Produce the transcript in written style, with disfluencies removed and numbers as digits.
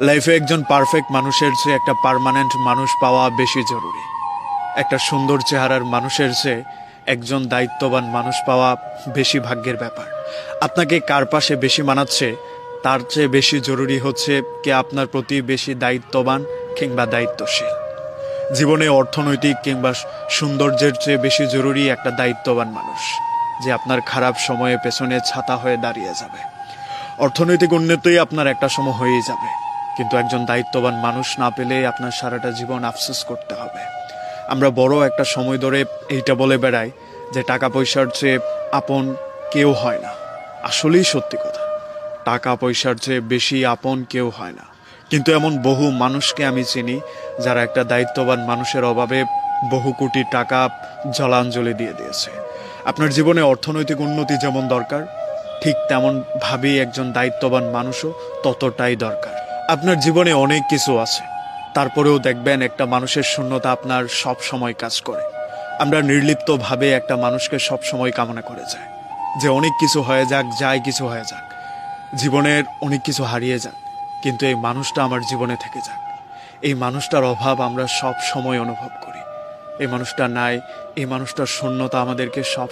লাইফে একজন পারফেক্ট মানুষের চেয়ে একটা পার্মানেন্ট মানুষ পাওয়া বেশি জরুরি। একটা সুন্দর চেহারার মানুষের চেয়ে একজন দায়িত্ববান মানুষ পাওয়া বেশি ভাগ্যের ব্যাপার। আপনাকে কার পাশে বেশি মানাচ্ছে তার চেয়ে বেশি জরুরি হচ্ছে কে আপনার প্রতি বেশি দায়িত্ববান কিংবা দায়িত্বশীল। জীবনে অর্থনৈতিক কিংবা সৌন্দর্যের চেয়ে বেশি জরুরি একটা দায়িত্ববান মানুষ, যে আপনার খারাপ সময়ে পেছনে ছাতা হয়ে দাঁড়িয়ে যাবে। অর্থনৈতিক উন্নতি আপনার একটা সময় হয়েই যাবে, কিন্তু একজন দায়িত্ববান মানুষ না পেলে আপনার সারাটা জীবন আফসোস করতে হবে। আমরা বড় একটা সময় ধরে এইটা বলে বেড়াই যে টাকা পয়সার চেয়ে আপন কেউ হয় না। আসলেই সত্যি কথা, টাকা পয়সার চেয়ে বেশি আপন কেউ হয় না। কিন্তু এমন বহু মানুষকে আমি চিনি যারা একটা দায়িত্ববান মানুষের অভাবে বহু কোটি টাকা জলাঞ্জলি দিয়ে দিয়েছে। আপনার জীবনে অর্থনৈতিক উন্নতি যেমন দরকার, ঠিক তেমন ভাবেই একজন দায়িত্ববান মানুষও ততটাই দরকার। আপনার জীবনে অনেক কিছু আছে, তারপরেও দেখবেন একটা মানুষের শূন্যতা আপনার সব সময় কাজ করে। আমরা নির্লিপ্তভাবে একটা মানুষকে সব সময় কামনা করে যাই যে অনেক কিছু হয়ে যাক, যাই কিছু হয়ে যাক, জীবনের অনেক কিছু হারিয়ে যাক, কিন্তু এই মানুষটা আমার জীবনে থেকে যাক। এই মানুষটার অভাব আমরা সব সময় অনুভব করি। এই মানুষটা নাই, এই মানুষটার শূন্যতা আমাদেরকে সব